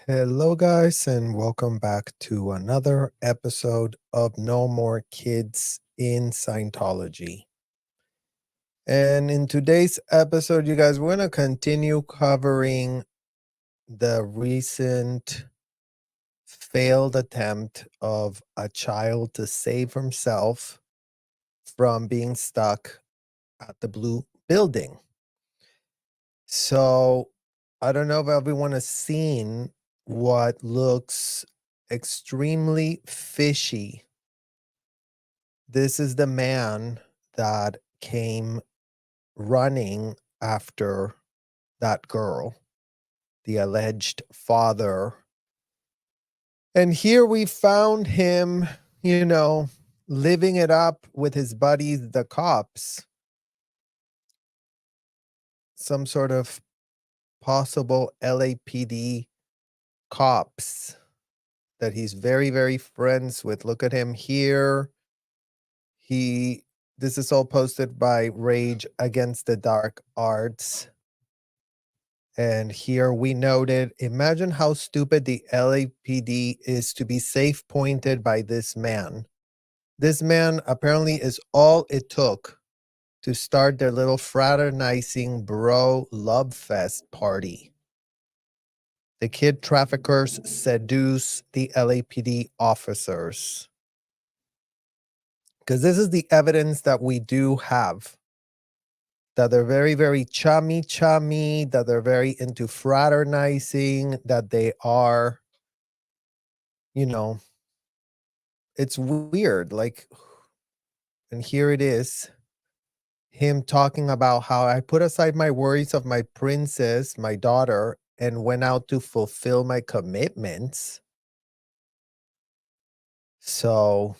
Hello, guys, and welcome back to another episode of No More Kids in Scientology. And in today's episode, you guys, we're going to continue covering the recent failed attempt of a child to save himself from being stuck at the Blue Building. So, I don't know if everyone has seen what looks extremely fishy. This is the man that came running after that girl, the alleged father. And here we found him, living it up with his buddies, the cops. Some sort of possible LAPD cops that he's very, very friends with. Look at him here. This is all posted by Rage Against the Dark Arts. And here we noted, imagine how stupid the LAPD is to be safe pointed by this man. This man apparently is all it took to start their little fraternizing bro love fest party. The kid traffickers seduce the LAPD officers. Because this is the evidence that we do have. That they're very, very chummy, that they're very into fraternizing, that they are, it's weird. And here it is, him talking about how I put aside my worries of my princess, my daughter, and went out to fulfill my commitments. So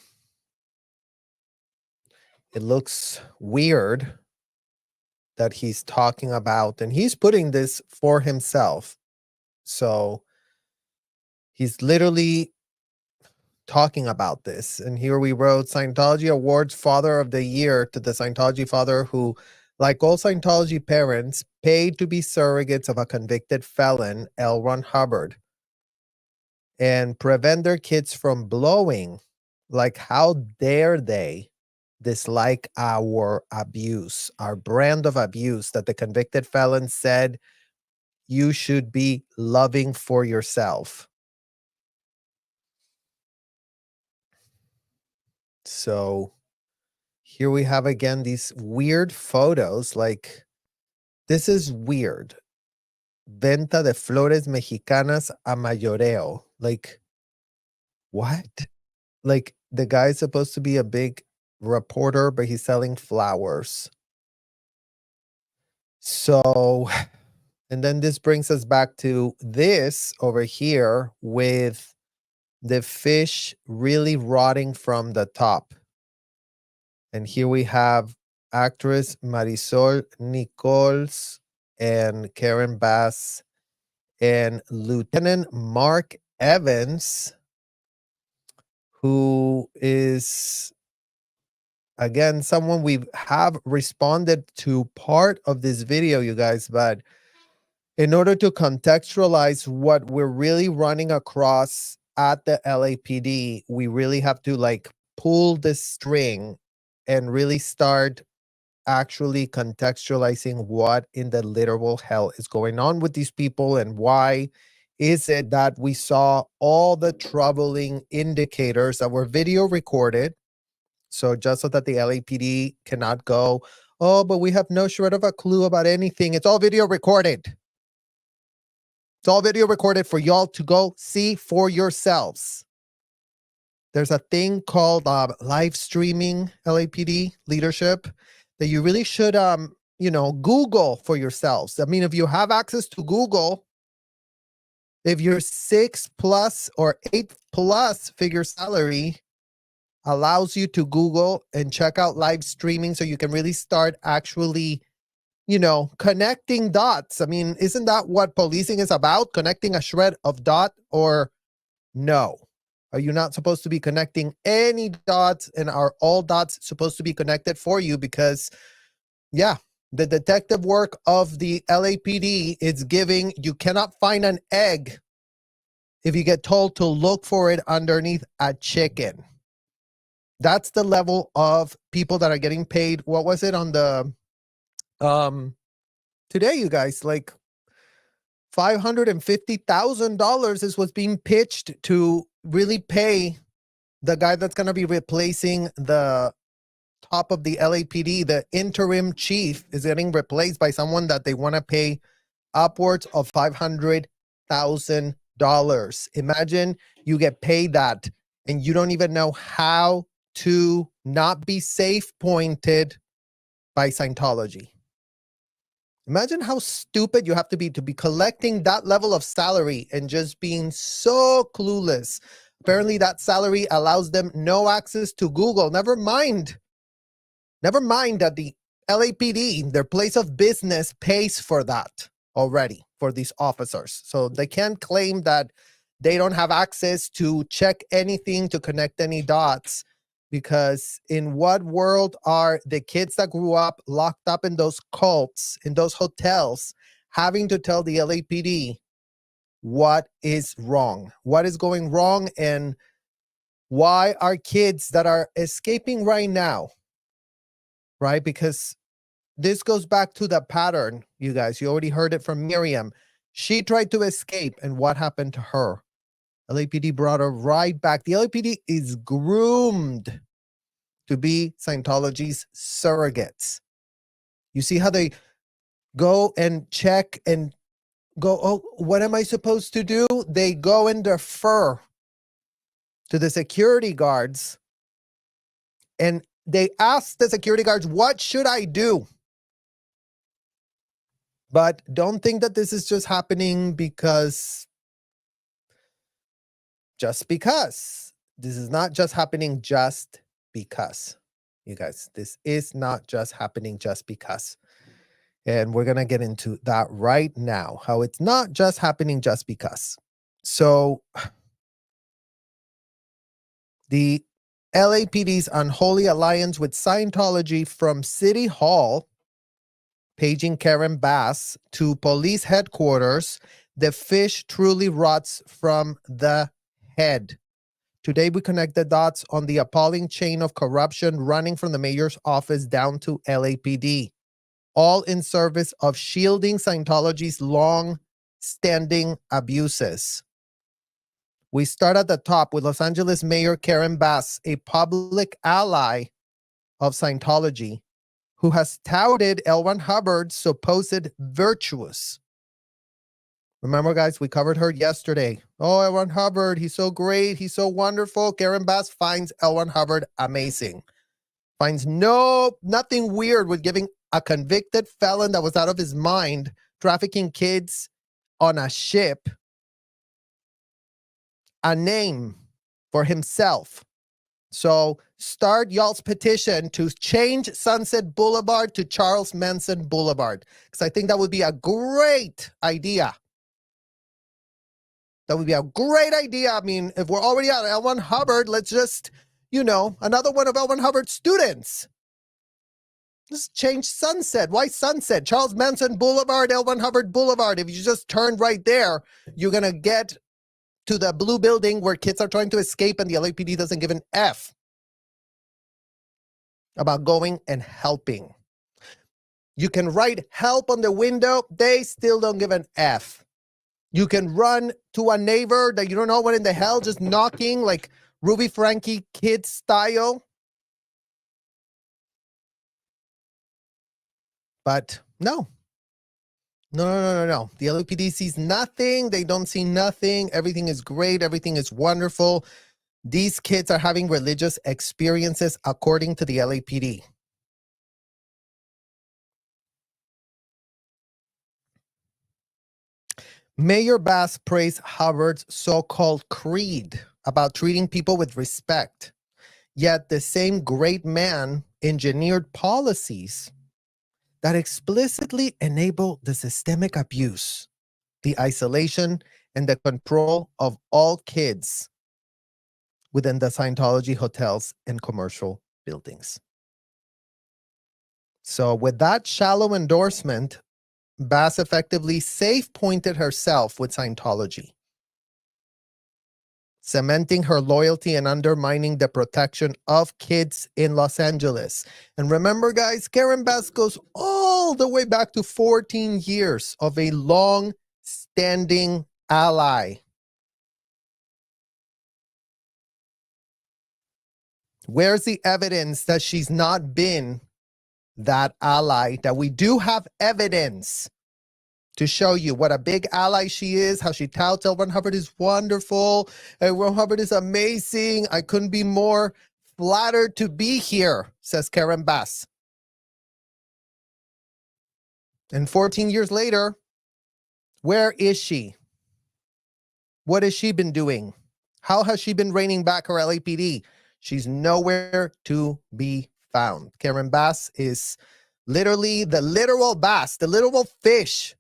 it looks weird that he's talking about, and he's putting this for himself. So he's literally talking about this. And here we wrote, Scientology awards Father of the Year to the Scientology father who, like all Scientology parents, paid to be surrogates of a convicted felon, L. Ron Hubbard, and prevent their kids from blowing. Like, how dare they dislike our abuse, our brand of abuse that the convicted felon said you should be loving for yourself. So here we have again these weird photos. Like, this is weird. Venta de flores mexicanas a mayoreo. Like, what? Like, the guy's supposed to be a big reporter, but he's selling flowers. So, and then this brings us back to this over here with the fish really rotting from the top. And here we have actress Marisol Nichols and Karen Bass and Lieutenant Marc Evans, who is, again, someone we have responded to part of this video, you guys, but in order to contextualize what we're really running across at the LAPD, we really have to pull the string and really start actually contextualizing what in the literal hell is going on with these people, and why is it that we saw all the troubling indicators that were video recorded. So just so that the LAPD cannot go, oh, but we have no shred of a clue about anything. It's all video recorded. It's all video recorded for y'all to go see for yourselves. There's a thing called live streaming LAPD leadership that you really should, Google for yourselves. I mean, if you have access to Google, if your 6+ or 8+ figure salary allows you to Google and check out live streaming so you can really start actually, connecting dots. I mean, isn't that what policing is about? Connecting a shred of dot, or no? Are you not supposed to be connecting any dots, and are all dots supposed to be connected for you? Because, yeah, the detective work of the LAPD is giving, you cannot find an egg if you get told to look for it underneath a chicken. That's the level of people that are getting paid. What was it on the today, you guys? Like $550,000 is what's being pitched to really pay the guy that's going to be replacing the top of the LAPD. The interim chief is getting replaced by someone that they want to pay upwards of $500,000. Imagine you get paid that and you don't even know how to not be safe pointed by Scientology. Imagine how stupid you have to be collecting that level of salary and just being so clueless. Apparently that salary allows them no access to Google. Never mind that the LAPD, their place of business, pays for that already for these officers. So they can't claim that they don't have access to check anything, to connect any dots, because in what world are the kids that grew up locked up in those cults, in those hotels, having to tell the LAPD what is wrong, what is going wrong, and why are kids that are escaping right now, right? Because this goes back to the pattern, you guys. You already heard it from Miriam. She tried to escape, and what happened to her? LAPD brought her right back. The LAPD is groomed to be Scientology's surrogates. You see how they go and check and go, oh, what am I supposed to do? They go and defer to the security guards, and they ask the security guards, what should I do? But don't think that this is just happening just because. This is not just happening just because. You guys, this is not just happening just because. And we're going to get into that right now, how it's not just happening just because. So the LAPD's unholy alliance with Scientology, from City Hall, paging Karen Bass, to police headquarters, the fish truly rots from the head. Today, we connect the dots on the appalling chain of corruption running from the mayor's office down to LAPD, all in service of shielding Scientology's long-standing abuses. We start at the top with Los Angeles Mayor Karen Bass, a public ally of Scientology, who has touted L. Ron Hubbard's supposed virtues. Remember, guys, we covered her yesterday. Oh, L. Ron Hubbard, he's so great. He's so wonderful. Karen Bass finds L. Ron Hubbard amazing. Finds nothing weird with giving a convicted felon that was out of his mind, trafficking kids on a ship, a name for himself. So start y'all's petition to change Sunset Boulevard to Charles Manson Boulevard, because I think that would be a great idea. That would be a great idea. I mean, if we're already at L. Ron Hubbard, let's just, another one of L. Ron Hubbard's students. Just change Sunset. Why Sunset? Charles Manson Boulevard, L. Ron Hubbard Boulevard. If you just turn right there, you're going to get to the blue building where kids are trying to escape and the LAPD doesn't give an F about going and helping. You can write help on the window. They still don't give an F. You can run to a neighbor that you don't know what in the hell, just knocking like Ruby Frankie kid style. But no. The LAPD sees nothing. They don't see nothing. Everything is great. Everything is wonderful. These kids are having religious experiences according to the LAPD. Mayor Bass praised Hubbard's so-called creed about treating people with respect. Yet the same great man engineered policies that explicitly enable the systemic abuse, the isolation, and the control of all kids within the Scientology hotels and commercial buildings. So with that shallow endorsement, Bass effectively safe-pointed herself with Scientology. cementing her loyalty and undermining the protection of kids in Los Angeles. And remember, guys, Karen Bass goes all the way back to 14 years of a long-standing ally. Where's the evidence that she's not been that ally? That we do have evidence to show you what a big ally she is, how she touts L. Ron Hubbard is wonderful, and Ron Hubbard is amazing. I couldn't be more flattered to be here, says Karen Bass. And 14 years later, where is she? What has she been doing? How has she been reining back her LAPD? She's nowhere to be found. Karen Bass is literally the literal bass, the literal fish.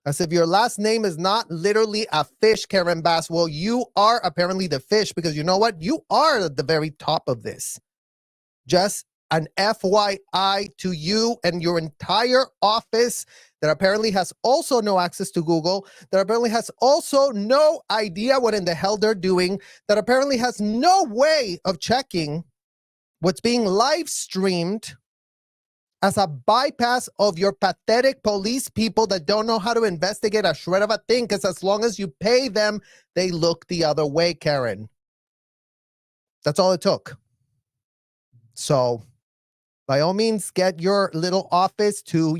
As if your last name is not literally a fish, Karen Bass. Well, you are apparently the fish, because you know what? You are at the very top of this. Just an FYI to you and your entire office that apparently has also no access to Google, that apparently has also no idea what in the hell they're doing, that apparently has no way of checking what's being live streamed as a bypass of your pathetic police people that don't know how to investigate a shred of a thing, because as long as you pay them, they look the other way, Karen. That's all it took. So, by all means, get your little office to,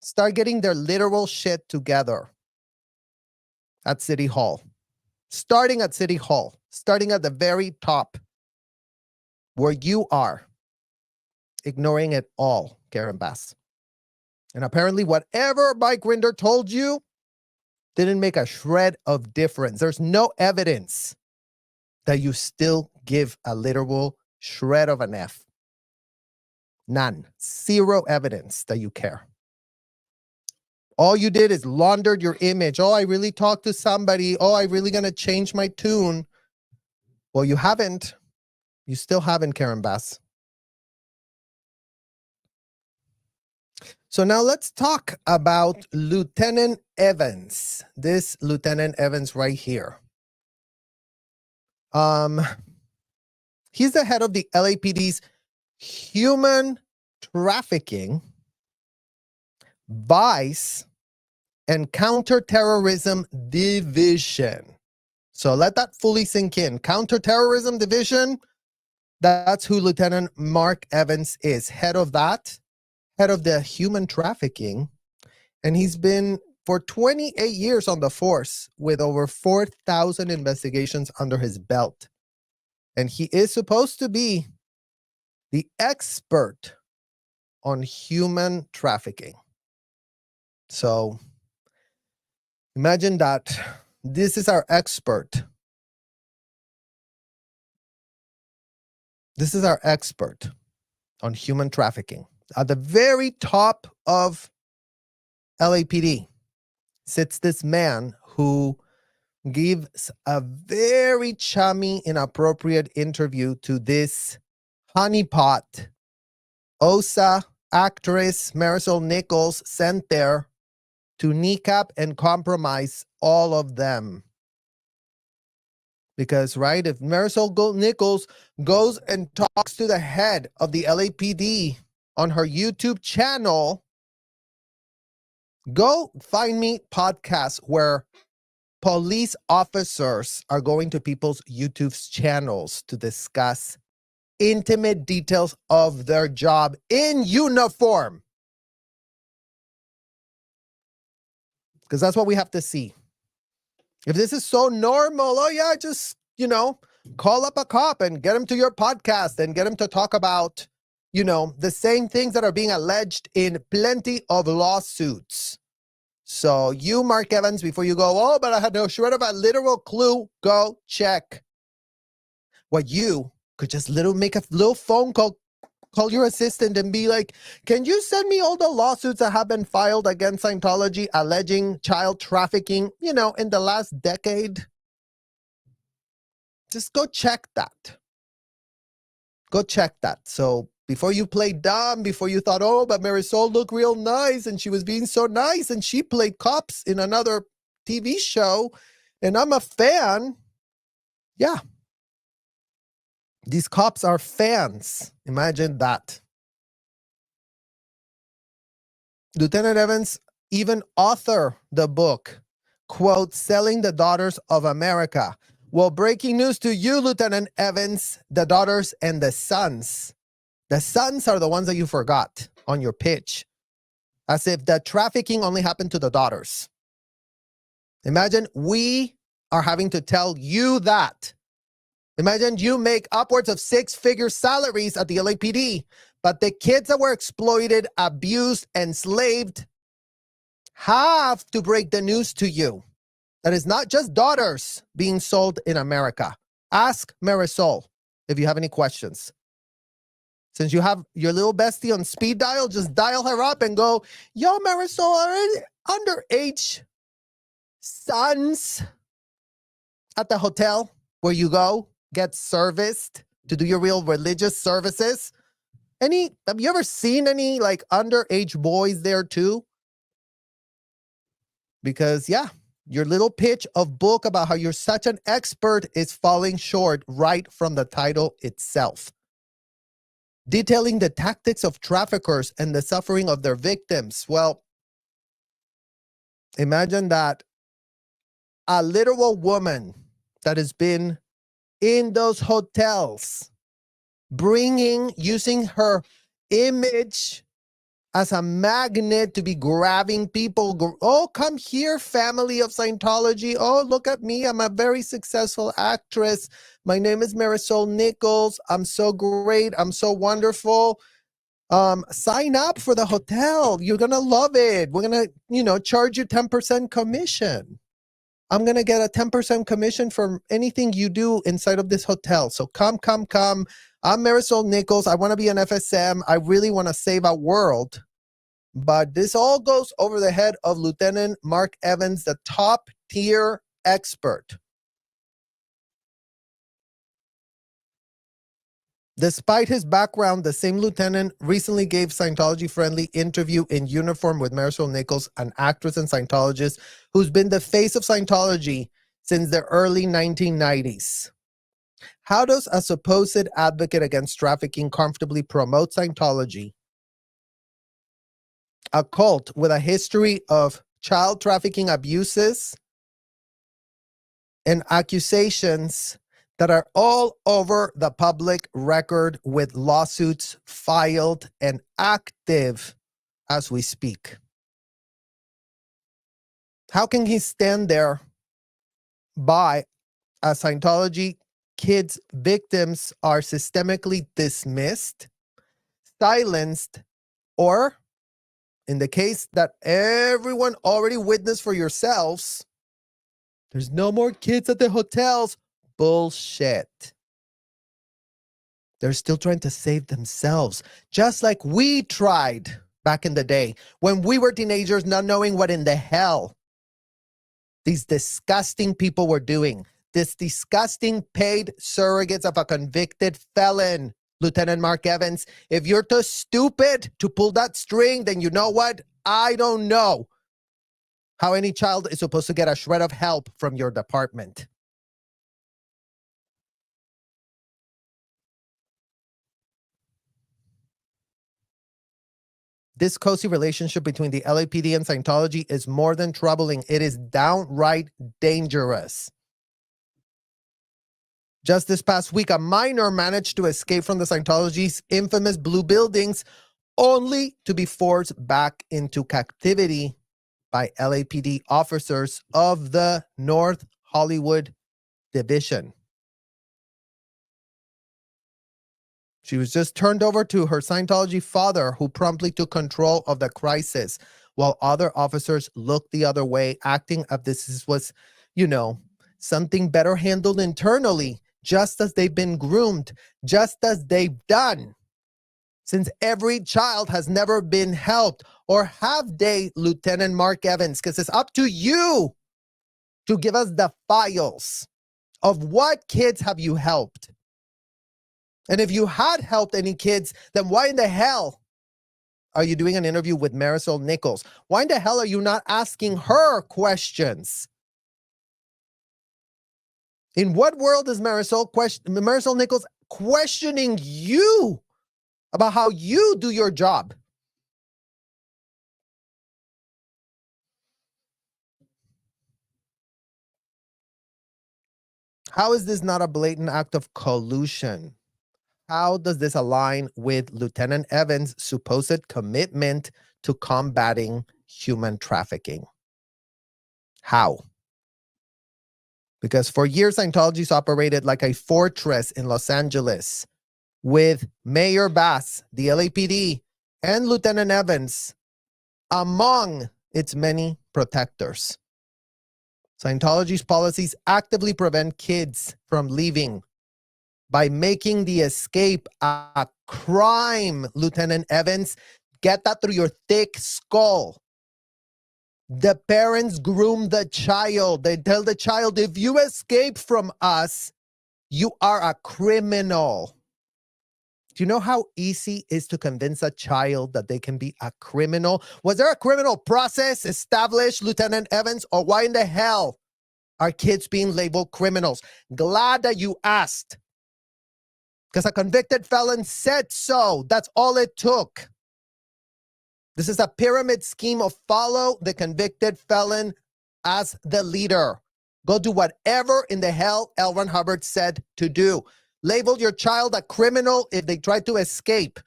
start getting their literal shit together at City Hall. Starting at City Hall. Starting at the very top, where you are. Ignoring it all, Karen Bass. And apparently whatever Mike Rinder told you didn't make a shred of difference. There's no evidence that you still give a literal shred of an F. None. Zero evidence that you care. All you did is laundered your image. Oh, I really talked to somebody. Oh, I really gonna change my tune. Well, you haven't. You still haven't, Karen Bass. So now let's talk about Lieutenant Evans. This Lieutenant Evans right here. He's the head of the LAPD's Human Trafficking, Vice, and Counterterrorism Division. So let that fully sink in. Counterterrorism Division, that's who Lieutenant Marc Evans is, head of that. Head of the human trafficking, and he's been for 28 years on the force with over 4,000 investigations under his belt. And he is supposed to be the expert on human trafficking. So imagine that this is our expert. This is our expert on human trafficking. At the very top of LAPD sits this man who gives a very chummy, inappropriate interview to this honeypot, OSA actress Marisol Nichols, sent there to kneecap and compromise all of them. Because, right, if Marisol Nichols goes and talks to the head of the LAPD on her YouTube channel, go find me podcasts where police officers are going to people's YouTube channels to discuss intimate details of their job in uniform. Because that's what we have to see. If this is so normal, oh yeah, just, call up a cop and get him to your podcast and get him to talk about, the same things that are being alleged in plenty of lawsuits. So you, Marc Evans, before you go, oh, but I had no shred of a literal clue, go check. What you could just make a little phone call your assistant and be like, can you send me all the lawsuits that have been filed against Scientology alleging child trafficking, in the last decade? Just go check that. Go check that. So before you play dumb, before you thought, oh, but Marisol looked real nice and she was being so nice and she played cops in another TV show and I'm a fan. Yeah. These cops are fans. Imagine that. Lieutenant Evans even authored the book, quote, Selling the Daughters of America. Well, breaking news to you, Lieutenant Evans, the daughters and the sons. The sons are the ones that you forgot on your pitch, as if the trafficking only happened to the daughters. Imagine we are having to tell you that. Imagine you make upwards of 6-figure salaries at the LAPD, but the kids that were exploited, abused, enslaved have to break the news to you. That is not just daughters being sold in America. Ask Marisol if you have any questions. Since you have your little bestie on speed dial, just dial her up and go, yo, Marisol, are any underage sons at the hotel where you go get serviced to do your real religious services? Have you ever seen any like underage boys there too? Because yeah, your little pitch of book about how you're such an expert is falling short right from the title itself. Detailing the tactics of traffickers and the suffering of their victims. Well, imagine that a literal woman that has been in those hotels, using her image as a magnet to be grabbing people. Oh, come here, family of Scientology. Oh, look at me. I'm a very successful actress. My name is Marisol Nichols. I'm so great. I'm so wonderful. Sign up for the hotel. You're going to love it. We're going to, charge you 10% commission. I'm going to get a 10% commission from anything you do inside of this hotel. So come. I'm Marisol Nichols. I want to be an FSM. I really want to save our world. But this all goes over the head of Lieutenant Marc Evans, the top tier expert. Despite his background, the same lieutenant recently gave Scientology-friendly interview in uniform with Marisol Nichols, an actress and Scientologist who's been the face of Scientology since the early 1990s. How does a supposed advocate against trafficking comfortably promote Scientology, a cult with a history of child trafficking abuses and accusations that are all over the public record, with lawsuits filed and active as we speak? How can he stand there by a Scientology kids' victims are systemically dismissed, silenced, or in the case that everyone already witnessed for yourselves, there's no more kids at the hotels? Bullshit. They're still trying to save themselves, just like we tried back in the day when we were teenagers, not knowing what in the hell these disgusting people were doing. This disgusting paid surrogates of a convicted felon, Lieutenant Marc Evans. If you're too stupid to pull that string, then you know what? I don't know how any child is supposed to get a shred of help from your department. This cozy relationship between the LAPD and Scientology is more than troubling. It is downright dangerous. Just this past week, a minor managed to escape from the Scientology's infamous blue buildings, only to be forced back into captivity by LAPD officers of the North Hollywood Division. She was just turned over to her Scientology father, who promptly took control of the crisis, while other officers looked the other way, acting as this was, something better handled internally, just as they've been groomed, just as they've done since every child has never been helped. Or have they, Lieutenant Marc Evans? Because it's up to you to give us the files of what kids have you helped. And if you had helped any kids, then why in the hell are you doing an interview with Marisol Nichols? Why in the hell are you not asking her questions? In what world is Marisol Nichols questioning you about how you do your job? How is this not a blatant act of collusion? How does this align with Lieutenant Evans' supposed commitment to combating human trafficking? How? Because for years, Scientology's operated like a fortress in Los Angeles with Mayor Bass, the LAPD, and Lieutenant Evans among its many protectors. Scientology's policies actively prevent kids from leaving by making the escape a crime, Lieutenant Evans. Get that through your thick skull. The parents groom the child. They tell the child, if you escape from us, you are a criminal. Do you know how easy it is to convince a child that they can be a criminal? Was there a criminal process established, Lieutenant Evans? Or why in the hell are kids being labeled criminals? Glad that you asked. Because a convicted felon said so. That's all it took. This is a pyramid scheme of follow the convicted felon as the leader. Go do whatever in the hell L. Ron Hubbard said to do. Label your child a criminal if they try to escape.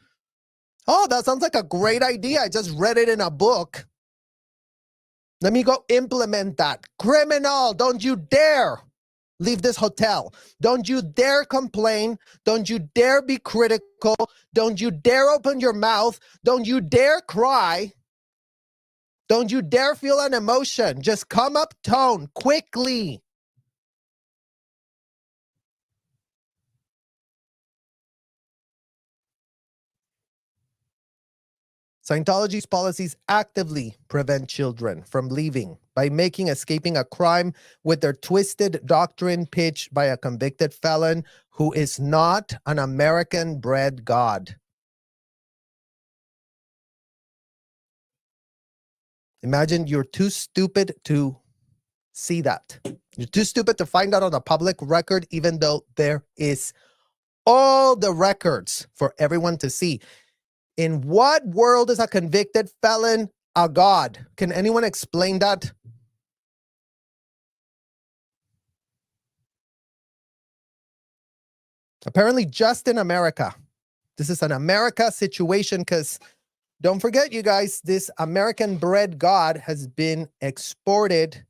Oh, that sounds like a great idea. I just read it in a book. Let me go implement that. Criminal, don't you dare leave this hotel. Don't you dare complain. Don't you dare be critical. Don't you dare open your mouth. Don't you dare cry. Don't you dare feel an emotion. Just come up tone quickly. Scientology's policies actively prevent children from leaving by making escaping a crime with their twisted doctrine pitched by a convicted felon who is not an American-bred God. Imagine you're too stupid to see that. You're too stupid to find out on the public record, even though there is all the records for everyone to see. In what world is a convicted felon a god? Can anyone explain that? Apparently just in America. This is an America situation because don't forget, you guys, this American-bred god has been exported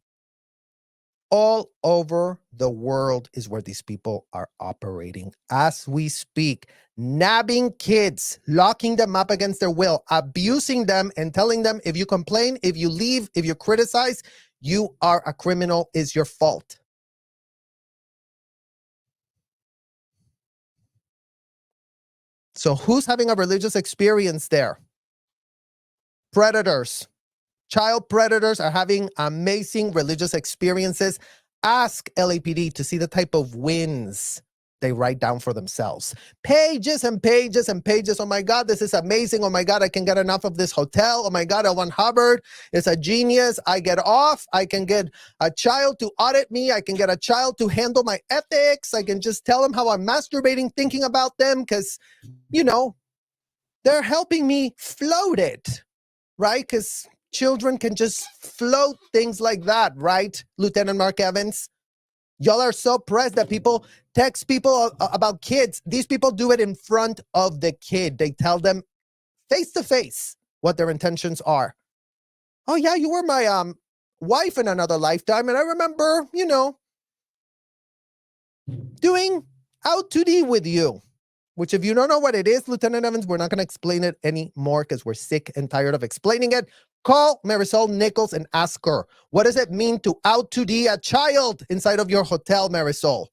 all over the world is where these people are operating as we speak, nabbing kids, locking them up against their will, abusing them and telling them if you complain, if you leave, if you criticize, you are a criminal, is your fault. So who's having a religious experience there? Predators. Child predators are having amazing religious experiences. Ask LAPD to see the type of wins they write down for themselves. Pages and pages and pages. Oh my God, this is amazing. Oh my God, I can get enough of this hotel. Oh my God, L. Hubbard is a genius. I get off. I can get a child to audit me. I can get a child to handle my ethics. I can just tell them how I'm masturbating thinking about them because, you know, they're helping me float it, right? Because children can just float things like that, right, Lieutenant Marc Evans? Y'all are so pressed that people text people about kids. These people do it in front of the kid. They tell them face to face what their intentions are. Oh yeah, you were my wife in another lifetime, and I remember, you know, doing out 2D with you. Which if you don't know what it is, Lieutenant Evans, we're not going to explain it anymore because we're sick and tired of explaining it. Call Marisol Nichols and ask her, what does it mean to out 2D a child inside of your hotel, Marisol?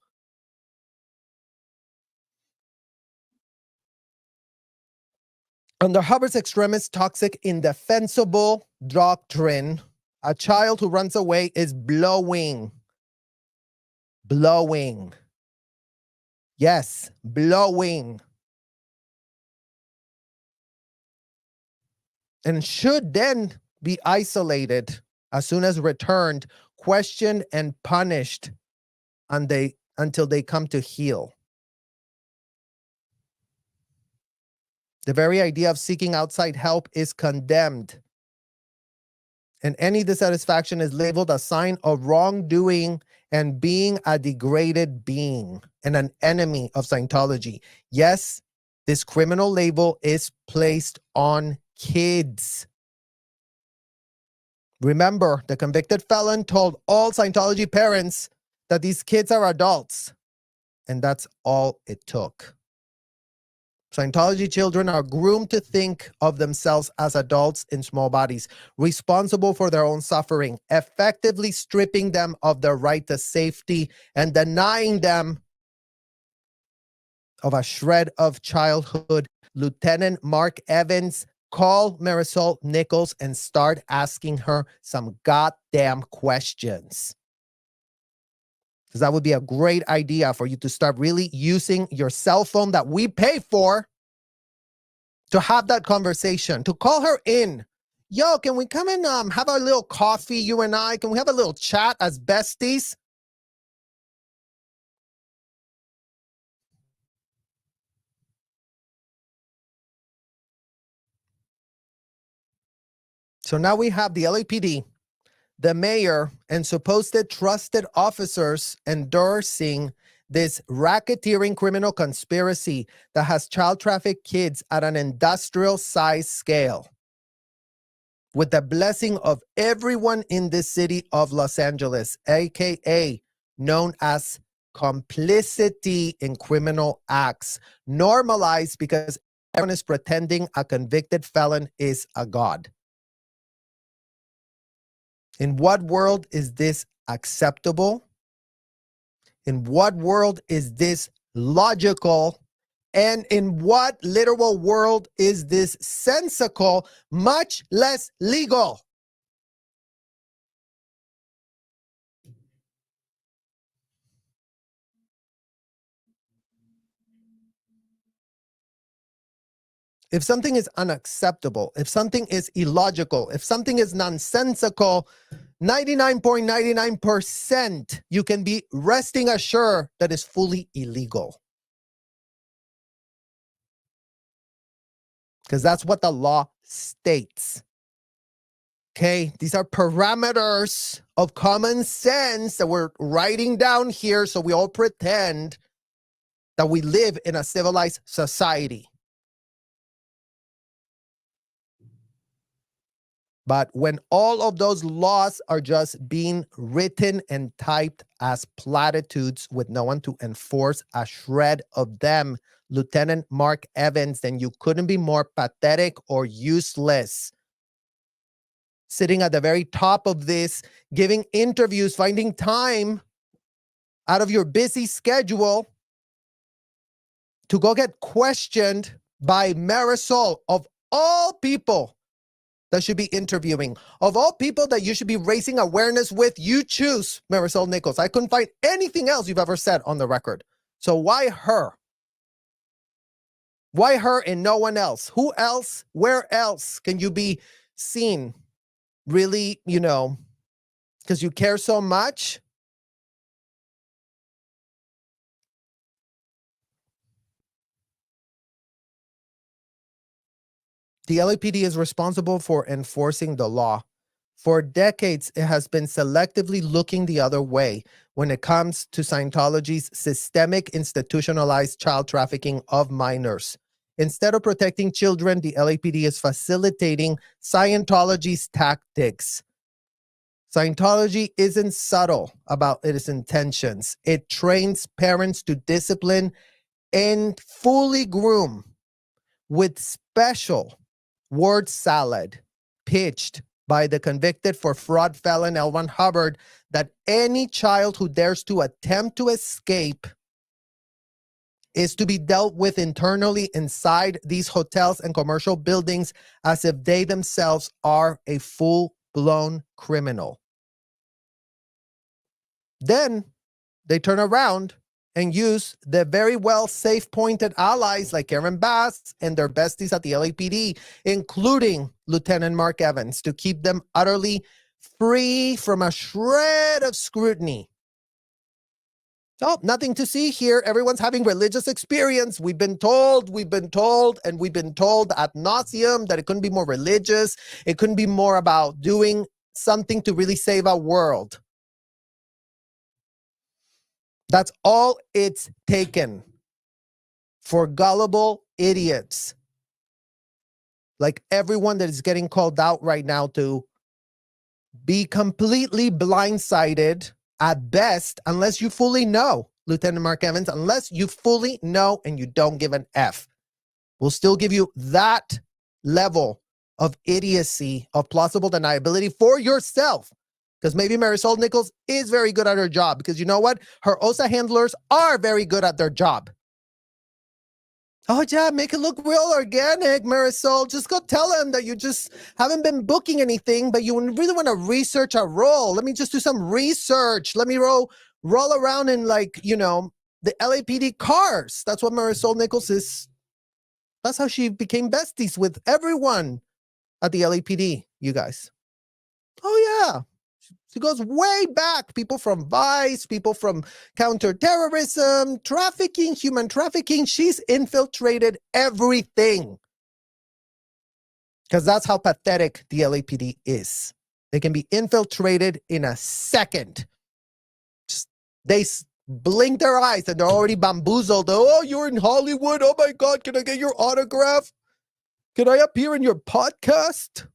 Under Hubbard's extremist, toxic, indefensible doctrine, a child who runs away is blowing. Blowing. Yes, blowing. And should then be isolated as soon as returned, questioned and punished on until they come to heal. The very idea of seeking outside help is condemned. And any dissatisfaction is labeled a sign of wrongdoing and being a degraded being and an enemy of Scientology. Yes, this criminal label is placed on kids. Remember, the convicted felon told all Scientology parents that these kids are adults, and that's all it took. Scientology children are groomed to think of themselves as adults in small bodies, responsible for their own suffering, effectively stripping them of their right to safety and denying them of a shred of childhood. Lieutenant Marc Evans, call Marisol Nichols and start asking her some goddamn questions. Because that would be a great idea for you to start really using your cell phone that we pay for to have that conversation, to call her in. Yo, can we come and have a little coffee, you and I? Can we have a little chat as besties? So now we have the LAPD, the mayor, and supposed trusted officers endorsing this racketeering criminal conspiracy that has child trafficked kids at an industrial size scale, with the blessing of everyone in the city of Los Angeles, aka known as complicity in criminal acts, normalized because everyone is pretending a convicted felon is a god. In what world is this acceptable? In what world is this logical? And in what literal world is this sensical, much less legal? If something is unacceptable, if something is illogical, if something is nonsensical, 99.99% you can be resting assured that is fully illegal. Because that's what the law states. Okay, these are parameters of common sense that we're writing down here so we all pretend that we live in a civilized society. But when all of those laws are just being written and typed as platitudes with no one to enforce a shred of them, Lieutenant Marc Evans, then you couldn't be more pathetic or useless. Sitting at the very top of this, giving interviews, finding time out of your busy schedule to go get questioned by Marisol, of all people that should be interviewing. Of all people that you should be raising awareness with, you choose Marisol Nichols. I couldn't find anything else you've ever said on the record. So why her? Why her and no one else? Who else? Where else can you be seen? Really, because you care so much? The LAPD is responsible for enforcing the law. For decades, it has been selectively looking the other way when it comes to Scientology's systemic institutionalized child trafficking of minors. Instead of protecting children, the LAPD is facilitating Scientology's tactics. Scientology isn't subtle about its intentions. It trains parents to discipline and fully groom with special word salad pitched by the convicted for fraud felon Hubbard that any child who dares to attempt to escape is to be dealt with internally inside these hotels and commercial buildings as if they themselves are a full-blown criminal. Then they turn around and use the very well safe-pointed allies like Karen Bass and their besties at the LAPD, including Lieutenant Marc Evans, to keep them utterly free from a shred of scrutiny. Oh, nothing to see here. Everyone's having religious experience. We've been told, and we've been told ad nauseum that it couldn't be more religious. It couldn't be more about doing something to really save our world. That's all it's taken for gullible idiots like everyone that is getting called out right now to be completely blindsided at best, unless you fully know, Lieutenant Marc Evans, unless you fully know and you don't give an F. We'll still give you that level of idiocy, of plausible deniability for yourself. Because maybe Marisol Nichols is very good at her job. Because you know what? Her OSA handlers are very good at their job. Oh, yeah, make it look real organic, Marisol. Just go tell them that you just haven't been booking anything, but you really want to research a role. Let me just do some research. Let me roll around in, like, you know, the LAPD cars. That's what Marisol Nichols is. That's how she became besties with everyone at the LAPD, you guys. Oh, yeah. She goes way back. People from Vice, people from counterterrorism, trafficking, human trafficking. She's infiltrated everything. Because that's how pathetic the LAPD is. They can be infiltrated in a second. They blink their eyes and they're already bamboozled. Oh, you're in Hollywood. Oh my God, can I get your autograph? Can I appear in your podcast?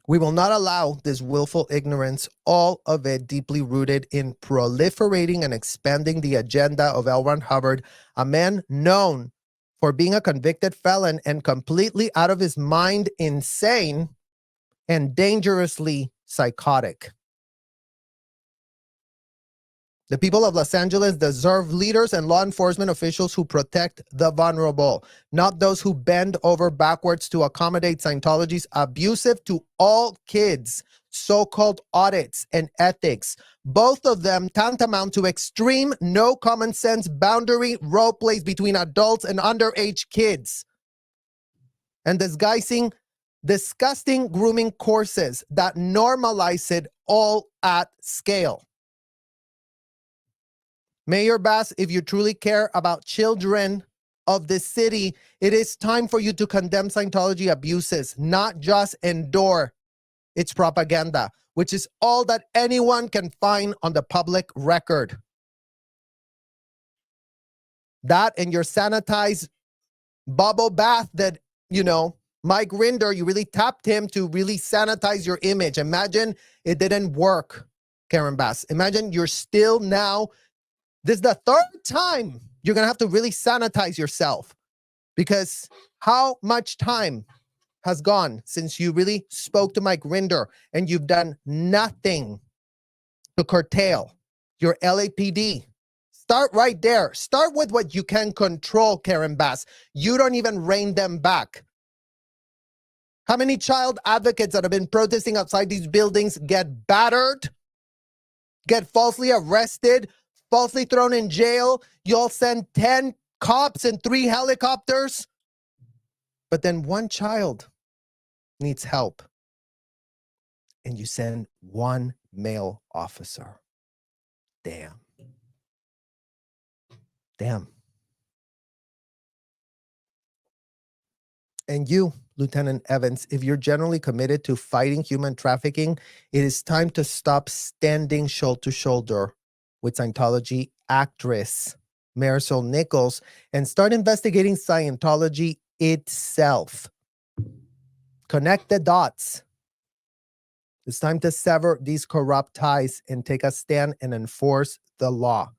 We will not allow this willful ignorance, all of it deeply rooted in proliferating and expanding the agenda of L. Ron Hubbard, a man known for being a convicted felon and completely out of his mind, insane, and dangerously psychotic. The people of Los Angeles deserve leaders and law enforcement officials who protect the vulnerable, not those who bend over backwards to accommodate Scientology's abusive to all kids, so-called audits and ethics, both of them tantamount to extreme, no common sense boundary role plays between adults and underage kids, and disgusting grooming courses that normalize it all at scale. Mayor Bass, if you truly care about children of this city, it is time for you to condemn Scientology abuses, not just endure its propaganda, which is all that anyone can find on the public record. That and your sanitized bubble bath that, you know, Mike Rinder, you really tapped him to really sanitize your image. Imagine it didn't work, Karen Bass. Imagine you're still now. This is the third time you're going to have to really sanitize yourself, because how much time has gone since you really spoke to Mike Rinder and you've done nothing to curtail your LAPD? Start right there. Start with what you can control, Karen Bass. You don't even rein them back. How many child advocates that have been protesting outside these buildings get battered, get falsely arrested, falsely thrown in jail? You'll send 10 cops and 3 helicopters. But then one child needs help, and you send 1 male officer. Damn. Damn. And you, Lieutenant Evans, if you're generally committed to fighting human trafficking, it is time to stop standing shoulder to shoulder with Scientology actress Marisol Nichols and start investigating Scientology itself. Connect the dots. It's time to sever these corrupt ties and take a stand and enforce the law,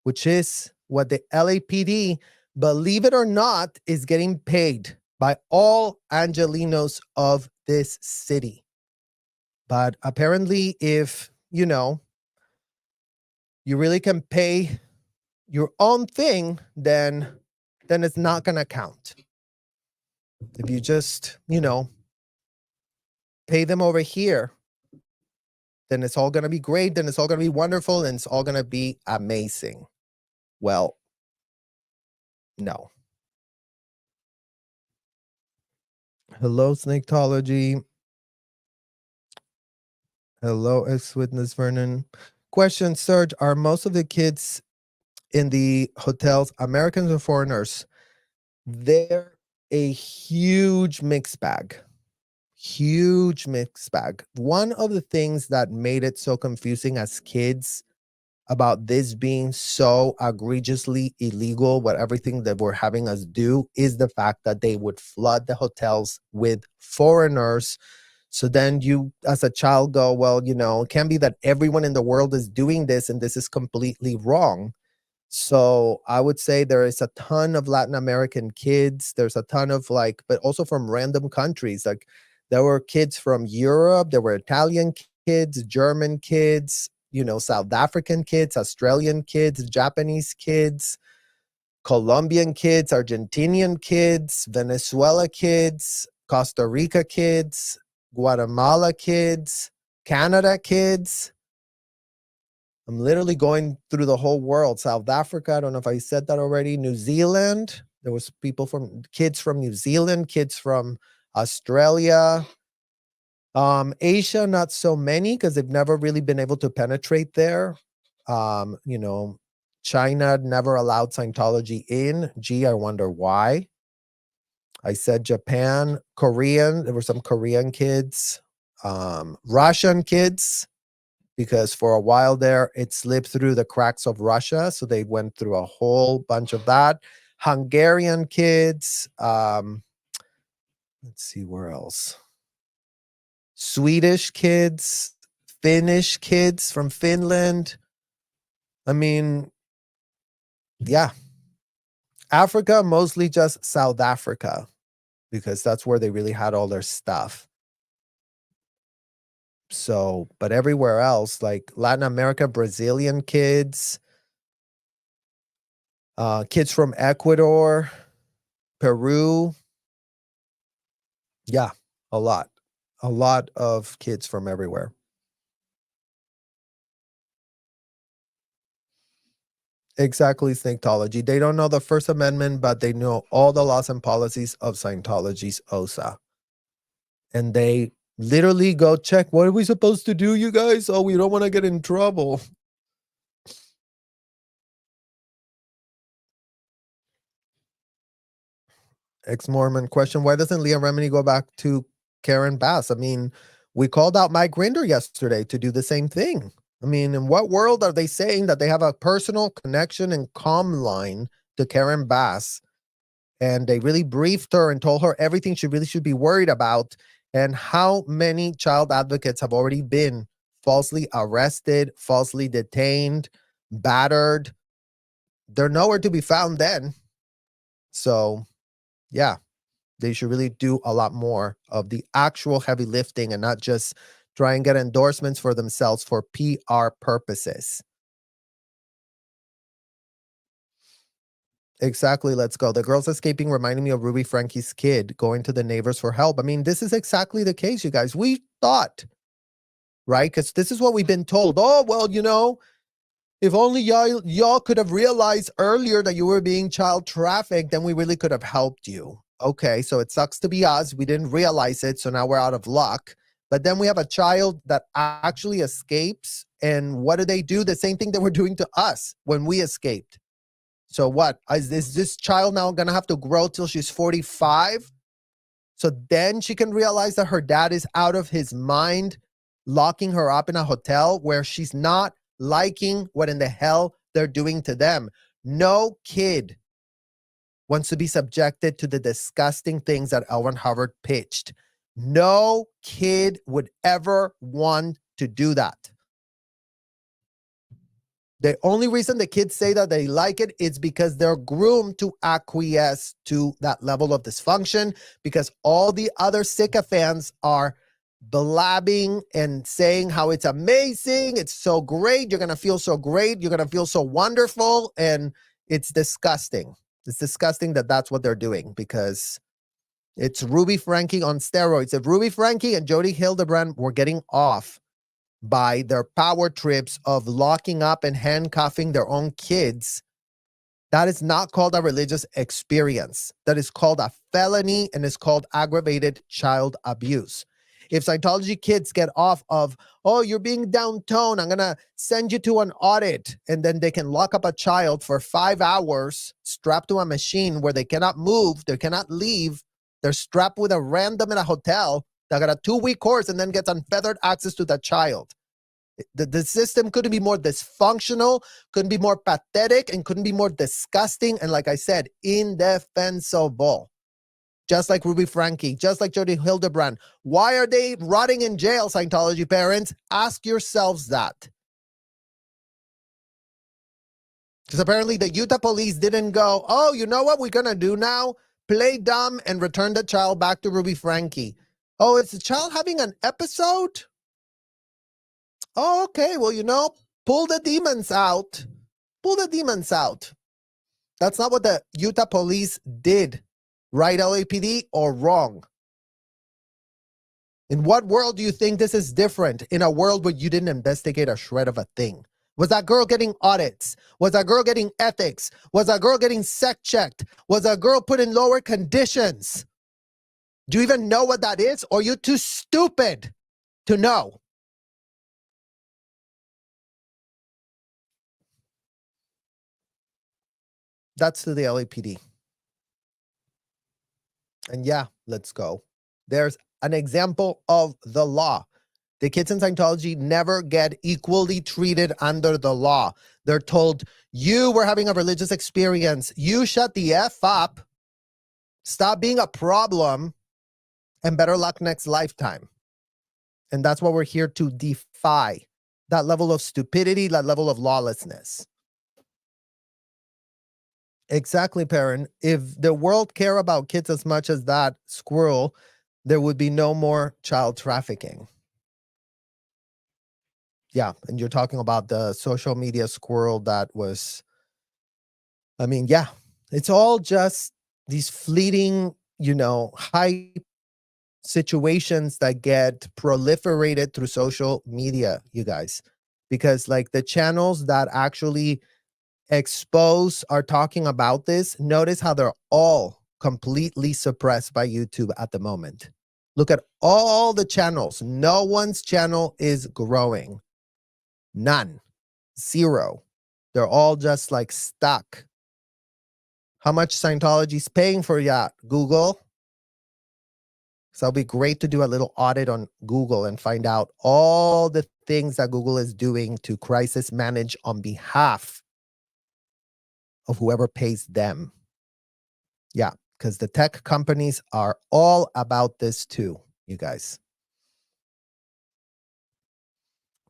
which is what the LAPD, believe it or not, is getting paid by all Angelinos of this city. But apparently, if, you know, you really can pay your own thing, then it's not going to count. If you just, you know, pay them over here, then it's all going to be great, then it's all going to be wonderful, and it's all going to be amazing. Well, no. Hello, Snaketology. Hello, ex-witness Vernon. Question, Serge, are most of the kids in the hotels Americans or foreigners? They're a huge mixed bag. Huge mixed bag. One of the things that made it so confusing as kids about this being so egregiously illegal, what everything that we're having us do, is the fact that they would flood the hotels with foreigners. So then you, as a child, go, well, it can't be that everyone in the world is doing this and this is completely wrong. So I would say there is a ton of Latin American kids. There's a ton of but also from random countries. Like there were kids from Europe, there were Italian kids, German kids, South African kids, Australian kids, Japanese kids, Colombian kids, Argentinian kids, Venezuela kids, Costa Rica kids, Guatemala kids, Canada kids. I'm literally going through the whole world. South Africa, I don't know if I said that already. New Zealand, there was kids from New Zealand, kids from Australia. Asia, not so many because they've never really been able to penetrate there. China never allowed Scientology in. Gee, I wonder why. I said Japan, Korean, there were some Korean kids, Russian kids, because for a while there, it slipped through the cracks of Russia. So they went through a whole bunch of that. Hungarian kids. Let's see where else. Swedish kids, Finnish kids from Finland. I mean, yeah. Africa, mostly just South Africa, because that's where they really had all their stuff. So, but everywhere else, like Latin America, Brazilian kids, kids from Ecuador, Peru. Yeah, a lot of kids from everywhere. Exactly, Scientology. They don't know the First Amendment, but they know all the laws and policies of Scientology's OSA. And they literally go check, what are we supposed to do, you guys? Oh, we don't want to get in trouble. Ex-Mormon question, why doesn't Leah Remini go back to Karen Bass? I mean, we called out Mike Grinder yesterday to do the same thing. I mean, in what world are they saying that they have a personal connection and comm line to Karen Bass? And they really briefed her and told her everything she really should be worried about. And how many child advocates have already been falsely arrested, falsely detained, battered? They're nowhere to be found then. So, yeah, they should really do a lot more of the actual heavy lifting and not just try and get endorsements for themselves for PR purposes. Exactly. Let's go. The girls escaping reminded me of Ruby Frankie's kid going to the neighbors for help. I mean, this is exactly the case, you guys. We thought, right? Because this is what we've been told. Oh, well, if only y'all could have realized earlier that you were being child trafficked, then we really could have helped you. Okay, so it sucks to be us. We didn't realize it, so now we're out of luck. But then we have a child that actually escapes, and what do they do? The same thing that we're doing to us when we escaped. So what? Is this child now going to have to grow till she's 45? So then she can realize that her dad is out of his mind, locking her up in a hotel where she's not liking what in the hell they're doing to them. No kid wants to be subjected to the disgusting things that L. Ron Hubbard pitched. No kid would ever want to do that. The only reason the kids say that they like it is because they're groomed to acquiesce to that level of dysfunction, because all the other sycophants are blabbing and saying how it's amazing, it's so great, you're going to feel so great, you're going to feel so wonderful, and it's disgusting. It's disgusting that that's what they're doing, because it's Ruby Frankie on steroids. If Ruby Frankie and Jody Hildebrand were getting off by their power trips of locking up and handcuffing their own kids, That is not called a religious experience. That is called a felony and is called aggravated child abuse. If Scientology kids get off of, oh, you're being downtown, I'm going to send you to an audit, and then they can lock up a child for 5 hours strapped to a machine where they cannot move, they cannot leave, they're strapped with a random in a hotel that got a 2-week course and then gets unfettered access to that child. The system couldn't be more dysfunctional, couldn't be more pathetic, and couldn't be more disgusting. And like I said, indefensible. Just like Ruby Franke, just like Jody Hildebrand. Why are they rotting in jail, Scientology parents? Ask yourselves that. Because apparently the Utah police didn't go, oh, you know what we're going to do now? Play dumb and return the child back to Ruby Franke. Oh, is the child having an episode? Oh, okay. Well, pull the demons out. Pull the demons out. That's not what the Utah police did. Right, LAPD, or wrong? In what world do you think this is different? In a world where you didn't investigate a shred of a thing. Was that girl getting audits? Was that girl getting ethics? Was that girl getting sec checked? Was that girl put in lower conditions? Do you even know what that is? Or are you too stupid to know? That's to the LAPD. And yeah, let's go. There's an example of the law. The kids in Scientology never get equally treated under the law. They're told, you were having a religious experience. You shut the F up. Stop being a problem. And better luck next lifetime. And that's what we're here to defy. That level of stupidity, that level of lawlessness. Exactly, Perrin. If the world care about kids as much as that squirrel, there would be no more child trafficking. Yeah, and you're talking about the social media squirrel that was, yeah, it's all just these fleeting, hype situations that get proliferated through social media, you guys. Because like the channels that actually expose are talking about this, notice how they're all completely suppressed by YouTube at the moment. Look at all the channels. No one's channel is growing. None. Zero. They're all just like stuck. How much Scientology's paying for that? Google? So it'll be great to do a little audit on Google and find out all the things that Google is doing to crisis manage on behalf of whoever pays them. Yeah, because the tech companies are all about this too, you guys.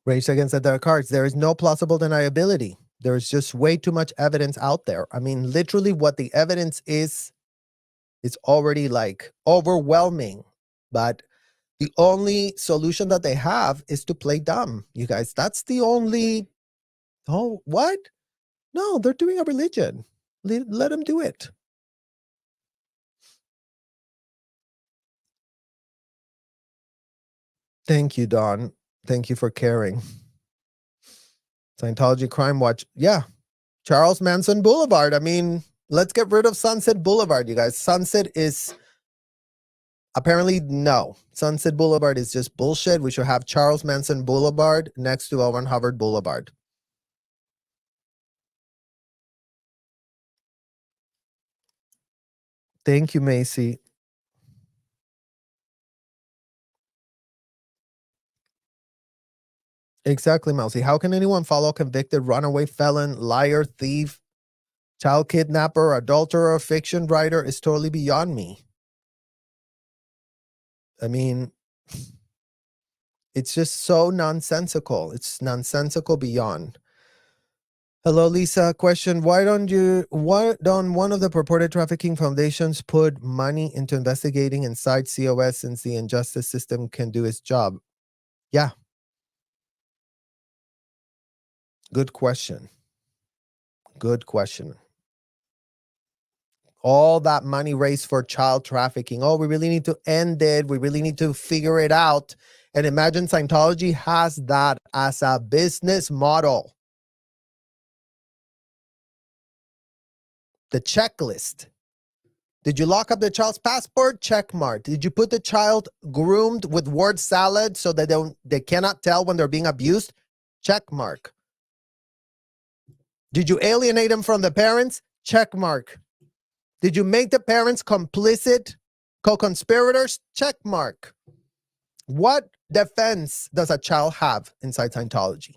Rage Against the Dark Arts. There is no plausible deniability. There is just way too much evidence out there. Literally what the evidence is already like overwhelming. But the only solution that they have is to play dumb, you guys. That's the only... Oh, what? No, they're doing a religion. Let them do it. Thank you, Don. Thank you for caring. Scientology Crime Watch. Yeah. Charles Manson Boulevard. Let's get rid of Sunset Boulevard, you guys. Sunset is... Apparently, no. Sunset Boulevard is just bullshit. We should have Charles Manson Boulevard next to L. Ron Hubbard Boulevard. Thank you, Macy. Exactly, Mousy. How can anyone follow a convicted runaway felon, liar, thief, child kidnapper, adulterer, fiction writer? Is totally beyond me. It's just so nonsensical. It's nonsensical beyond. Hello, Lisa. Question: why don't one of the purported trafficking foundations put money into investigating inside COS since the injustice system can do its job? Yeah. Good question. Good question. All that money raised for child trafficking. Oh, we really need to end it. We really need to figure it out. And imagine Scientology has that as a business model. The checklist. Did you lock up the child's passport? Check mark. Did you put the child groomed with word salad so that they cannot tell when they're being abused? Check mark. Did you alienate them from the parents? Check mark. Did you make the parents complicit, co-conspirators? Check mark. What defense does a child have inside Scientology?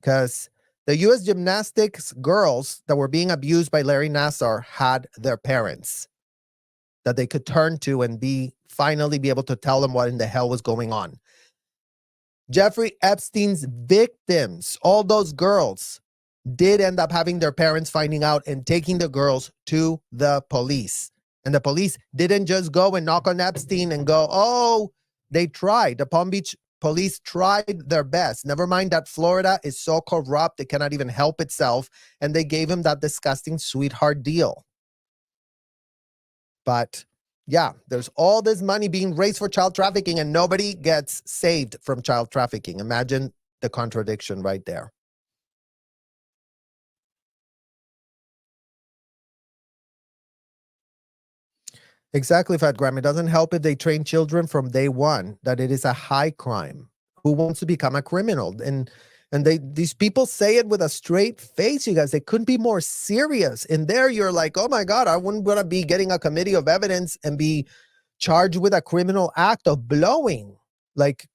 Because the U.S. gymnastics girls that were being abused by Larry Nassar had their parents that they could turn to and finally be able to tell them what in the hell was going on. Jeffrey Epstein's victims, all those girls, did end up having their parents finding out and taking the girls to the police. And the police didn't just go and knock on Epstein and go, oh, they tried. The Palm Beach police tried their best. Never mind that Florida is so corrupt it cannot even help itself. And they gave him that disgusting sweetheart deal. But yeah, there's all this money being raised for child trafficking and nobody gets saved from child trafficking. Imagine the contradiction right there. Exactly, Fat Graham. It doesn't help if they train children from day one that it is a high crime. Who wants to become a criminal? And these people say it with a straight face, you guys. They couldn't be more serious. In there, you're like, oh my God, I wouldn't want to be getting a committee of evidence and be charged with a criminal act of blowing. Like,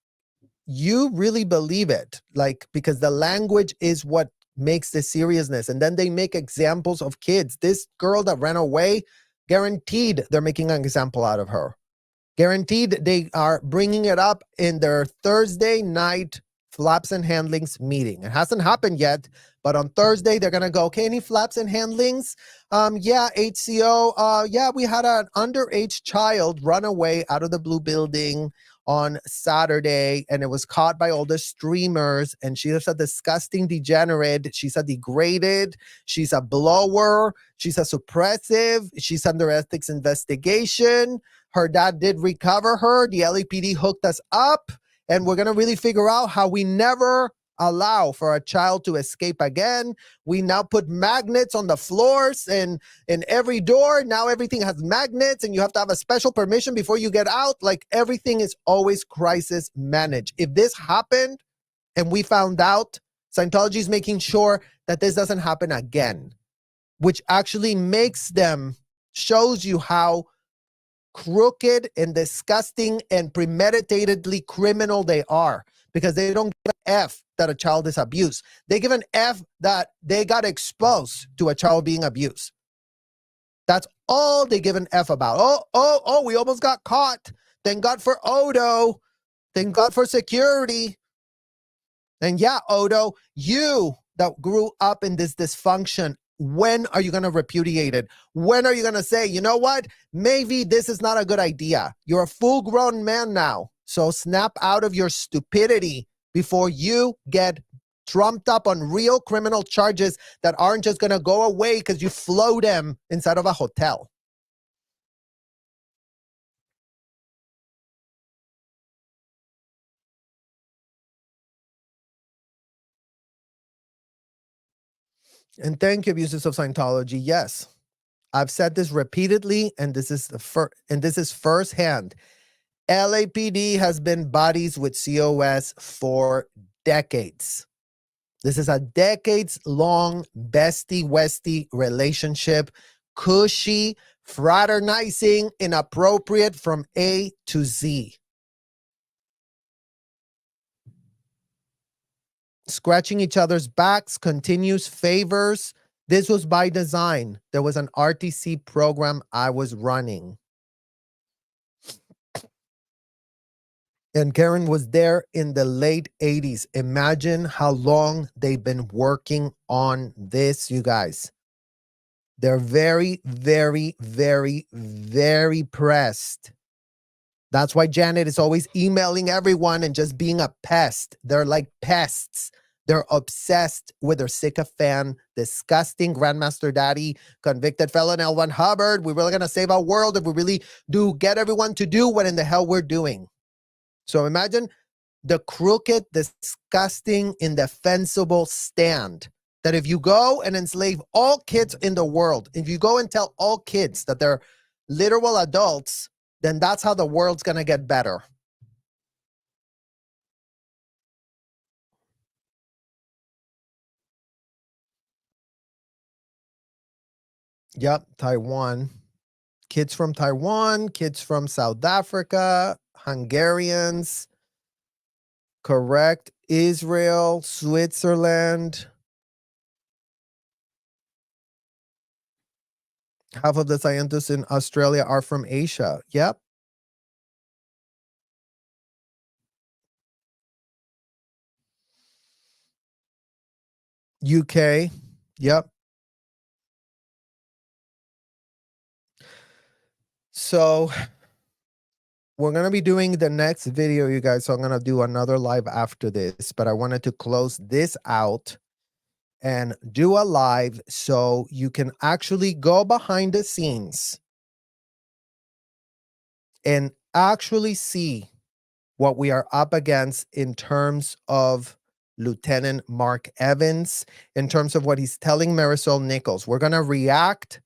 you really believe it. Like, because the language is what makes the seriousness. And then they make examples of kids. This girl that ran away, guaranteed they're making an example out of her. Guaranteed they are bringing it up in their Thursday night flaps and handlings meeting. It hasn't happened yet, but on Thursday they're gonna go, okay, any flaps and handlings? Yeah, HCO, yeah, we had an underage child run away out of the blue building on Saturday, and it was caught by all the streamers, and she's a disgusting degenerate. She's a degraded, she's a blower, she's a suppressive, she's under ethics investigation. Her dad did recover her. The LAPD hooked us up, and we're going to really figure out how we never allow for a child to escape again. We now put magnets on the floors and in every door. Now everything has magnets and you have to have a special permission before you get out. Like, everything is always crisis managed. If this happened and we found out, Scientology is making sure that this doesn't happen again, which actually shows you how crooked and disgusting and premeditatedly criminal they are, because they don't give an F that a child is abused. They give an F that they got exposed to a child being abused. That's all they give an F about. Oh, we almost got caught. Thank God for Odo. Thank God for security. And yeah, Odo, you that grew up in this dysfunction, when are you going to repudiate it? When are you going to say, you know what? Maybe this is not a good idea. You're a full-grown man now. So snap out of your stupidity before you get trumped up on real criminal charges that aren't just going to go away because you float them inside of a hotel. And thank you, abusers of Scientology. Yes, I've said this repeatedly, and this is firsthand. LAPD has been buddies with COS for decades. This is a decades-long bestie-westie relationship, cushy, fraternizing, inappropriate from A to Z. Scratching each other's backs, continuous favors. This was by design. There was an RTC program I was running. And Karen was there in the late 80s. Imagine how long they've been working on this, you guys. They're very, very, very, very pressed. That's why Janet is always emailing everyone and just being a pest. They're like pests. They're obsessed with their sycophant, disgusting Grandmaster Daddy, convicted felon L1 Hubbard. We're really going to save our world if we really do get everyone to do what in the hell we're doing. So imagine the crooked, disgusting, indefensible stand That if you go and enslave all kids in the world, if you go and tell all kids that they're literal adults, then that's how the world's going to get better. Yep, Taiwan. Kids from Taiwan, kids from South Africa, Hungarians, correct, Israel, Switzerland. Half of the scientists in Australia are from Asia. Yep. UK. Yep. So we're going to be doing the next video, you guys. So I'm going to do another live after this, but I wanted to close this out and do a live so you can actually go behind the scenes and actually see what we are up against in terms of Lieutenant Marc Evans, in terms of what he's telling Marisol Nichols. We're going to react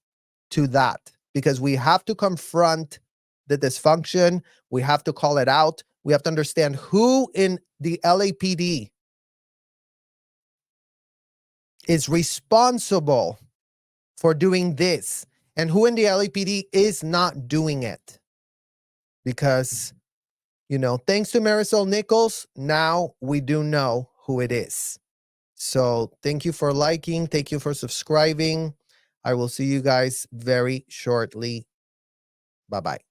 to that because we have to confront the dysfunction. We have to call it out. We have to understand who in the LAPD is responsible for doing this and who in the LAPD is not doing it. Because, you know, thanks to Marisol Nichols, now we do know who it is. So thank you for liking. Thank you for subscribing. I will see you guys very shortly. Bye-bye.